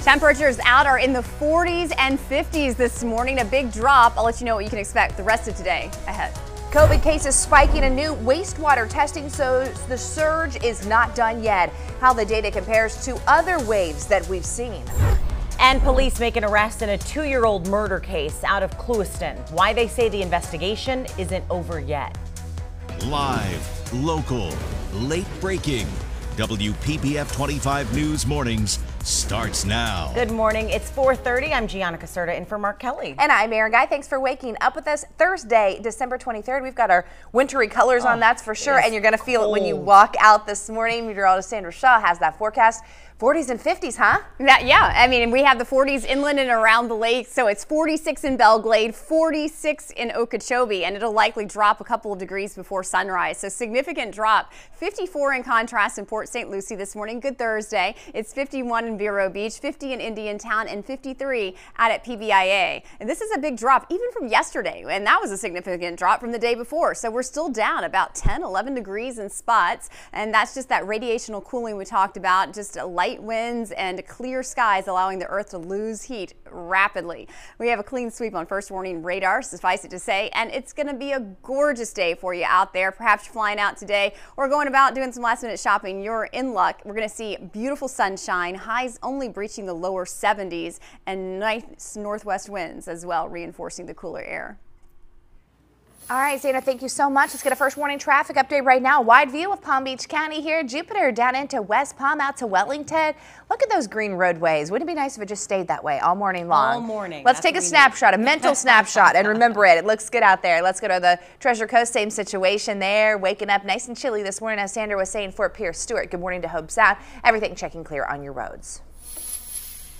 Temperatures out are in the 40s and 50s this morning. A big drop. I'll let you know what you can expect the rest of today ahead. COVID cases spiking, a new wastewater testing, so the surge is not done yet. How the data compares to other waves that we've seen. And police make an arrest in a 2-year-old murder case out of Clewiston. Why they say the investigation isn't over yet. Live, local, late breaking. WPBF 25 News Mornings starts now. Good morning. It's 4:30. I'm Gianna Caserta in for Mark Kelly. And I'm Erin Guy. Thanks for waking up with us. Thursday, December 23rd. We've got our wintry colors on, that's for sure. And you're going to feel it when you walk out this morning. Meteorologist Sandra Shaw has that forecast. 40s and 50s, huh? Yeah, I mean, we have the 40s inland and around the lake, so it's 46 in Belle Glade, 46 in Okeechobee, and it'll likely drop a couple of degrees before sunrise, so significant drop. 54 in contrast in Port St. Lucie this morning. Good Thursday. It's 51 in Vero Beach, 50 in Indiantown, and 53 out at PBIA. And this is a big drop even from yesterday, and that was a significant drop from the day before, so we're still down about 10, 11 degrees in spots, and that's just that radiational cooling we talked about, just a light winds and clear skies allowing the earth to lose heat rapidly. We have a clean sweep on first warning radar, suffice it to say, and it's going to be a gorgeous day for you out there. Perhaps you're flying out today or going about doing some last minute shopping. You're in luck. We're going to see beautiful sunshine, highs only breaching the lower 70s, and nice northwest winds as well, reinforcing the cooler air. All right, Zana, thank you so much. Let's get a first warning traffic update right now. Wide view of Palm Beach County here. Jupiter down into West Palm out to Wellington. Look at those green roadways. Wouldn't it be nice if it just stayed that way all morning long? All morning. Let's take a snapshot, a mental snapshot, and remember it. It looks good out there. Let's go to the Treasure Coast. Same situation there. Waking up nice and chilly this morning. As Sandra was saying, Fort Pierce, Stewart. Good morning to Hobe Sound. Everything checking clear on your roads.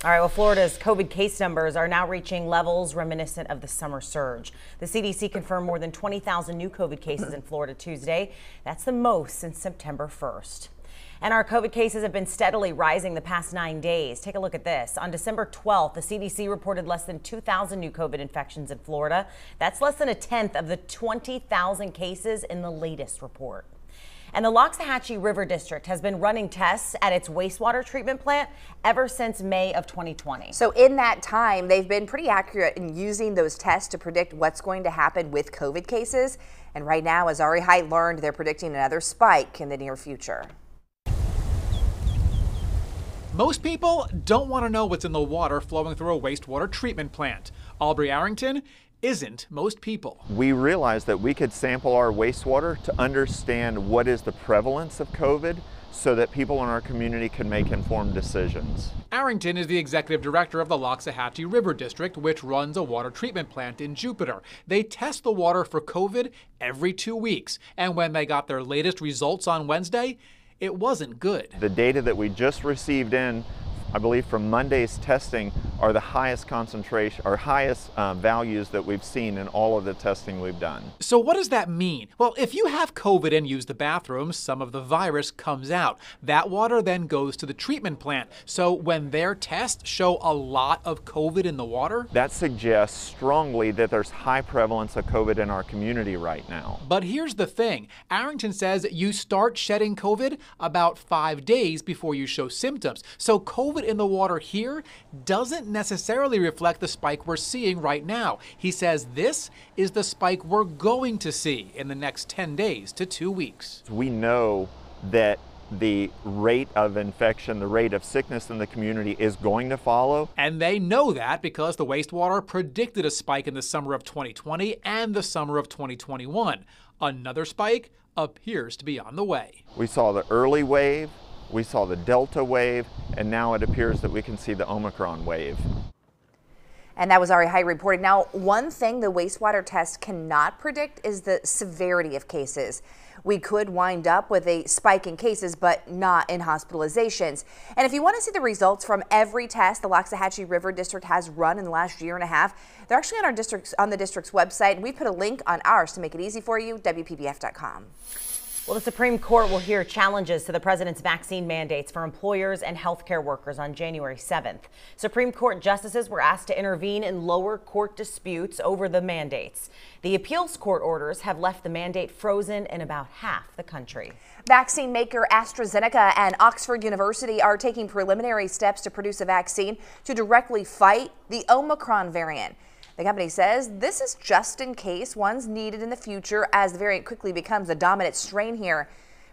All right, well, Florida's COVID case numbers are now reaching levels reminiscent of the summer surge. The CDC confirmed more than 20,000 new COVID cases in Florida Tuesday. That's the most since September 1st. And our COVID cases have been steadily rising the past 9 days. Take a look at this. On December 12th, the CDC reported less than 2,000 new COVID infections in Florida. That's less than a tenth of the 20,000 cases in the latest report. And the Loxahatchee River District has been running tests at its wastewater treatment plant ever since May of 2020. So in that time, they've been pretty accurate in using those tests to predict what's going to happen with COVID cases. And right now, as Ari Height learned, they're predicting another spike in the near future. Most people don't want to know what's in the water flowing through a wastewater treatment plant. Aubrey Arrington isn't most people. We realized that we could sample our wastewater to understand what is the prevalence of COVID so that people in our community can make informed decisions. Arrington is the executive director of the Loxahatchee River District, which runs a water treatment plant in Jupiter. They test the water for COVID every 2 weeks, and when they got their latest results on Wednesday, it wasn't good. The data that we just received in, I believe from Monday's testing, are the highest concentration or highest values that we've seen in all of the testing we've done. So what does that mean? Well, if you have COVID and use the bathroom, some of the virus comes out. That water then goes to the treatment plant. So when their tests show a lot of COVID in the water, that suggests strongly that there's high prevalence of COVID in our community right now. But here's the thing. Arrington says you start shedding COVID about 5 days before you show symptoms. So COVID in the water here doesn't necessarily reflect the spike we're seeing right now. He says this is the spike we're going to see in the next 10 days to 2 weeks. We know that the rate of infection, the rate of sickness in the community is going to follow. And they know that because the wastewater predicted a spike in the summer of 2020 and the summer of 2021. Another spike appears to be on the way. We saw the early wave, we saw the Delta wave, and now it appears that we can see the Omicron wave. And that was Ari Height reporting. Now, one thing the wastewater test cannot predict is the severity of cases. We could wind up with a spike in cases, but not in hospitalizations. And if you want to see the results from every test the Loxahatchee River District has run in the last year and a half, they're actually on the district's website. We put a link on ours to make it easy for you, WPBF.com. Well, the Supreme Court will hear challenges to the president's vaccine mandates for employers and healthcare workers on January 7th. Supreme Court justices were asked to intervene in lower court disputes over the mandates. The appeals court orders have left the mandate frozen in about half the country. Vaccine maker AstraZeneca and Oxford University are taking preliminary steps to produce a vaccine to directly fight the Omicron variant. The company says this is just in case one's needed in the future as the variant quickly becomes the dominant strain here.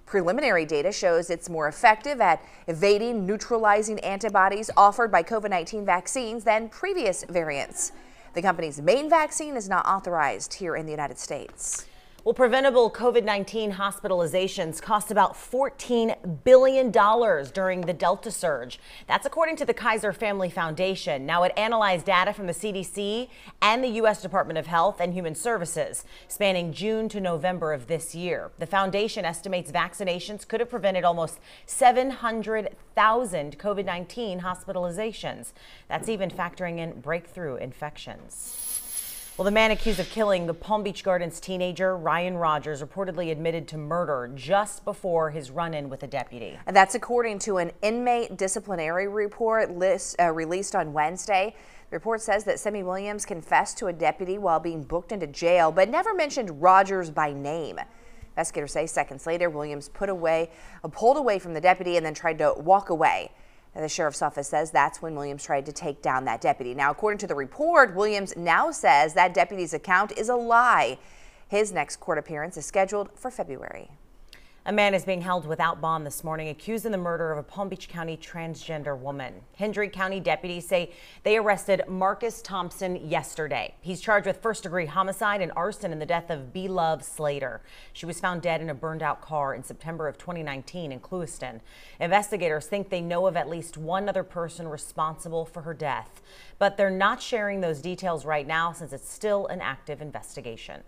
Preliminary data shows it's more effective at evading neutralizing antibodies offered by COVID-19 vaccines than previous variants. The company's main vaccine is not authorized here in the United States. Well, preventable COVID-19 hospitalizations cost about $14 billion during the Delta surge. That's according to the Kaiser Family Foundation. Now, it analyzed data from the CDC and the U.S. Department of Health and Human Services spanning June to November of this year. The foundation estimates vaccinations could have prevented almost 700,000 COVID-19 hospitalizations. That's even factoring in breakthrough infections. Well, the man accused of killing the Palm Beach Gardens teenager Ryan Rogers reportedly admitted to murder just before his run-in with a deputy. And that's according to an inmate disciplinary report released on Wednesday. The report says that Semi Williams confessed to a deputy while being booked into jail, but never mentioned Rogers by name. Investigators say seconds later, Williams pulled away from the deputy and then tried to walk away. The sheriff's office says that's when Williams tried to take down that deputy. Now, according to the report, Williams now says that deputy's account is a lie. His next court appearance is scheduled for February. A man is being held without bond this morning, accused in the murder of a Palm Beach County transgender woman. Hendry County deputies say they arrested Marcus Thompson yesterday. He's charged with first-degree homicide and arson in the death of B-Love Slater. She was found dead in a burned-out car in September of 2019 in Clewiston. Investigators think they know of at least one other person responsible for her death, but they're not sharing those details right now since it's still an active investigation.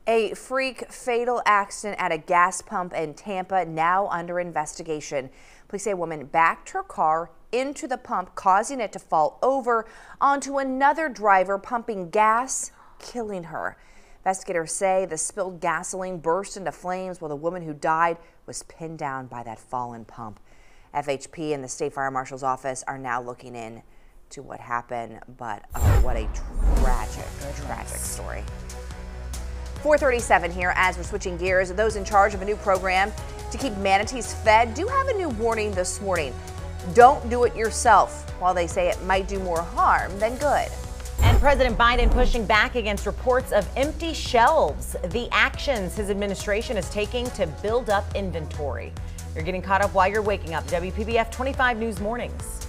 A freak fatal accident at a gas pump in Tampa now under investigation. Police say a woman backed her car into the pump, causing it to fall over onto another driver pumping gas, killing her. Investigators say the spilled gasoline burst into flames while the woman who died was pinned down by that fallen pump. FHP and the State Fire Marshal's office are now looking into what happened, but what a tragic story. 4:37 here as we're switching gears. Those in charge of a new program to keep manatees fed do have a new warning this morning. Don't do it yourself, while they say it might do more harm than good. And President Biden pushing back against reports of empty shelves, the actions his administration is taking to build up inventory. You're getting caught up while you're waking up. WPBF 25 News Mornings.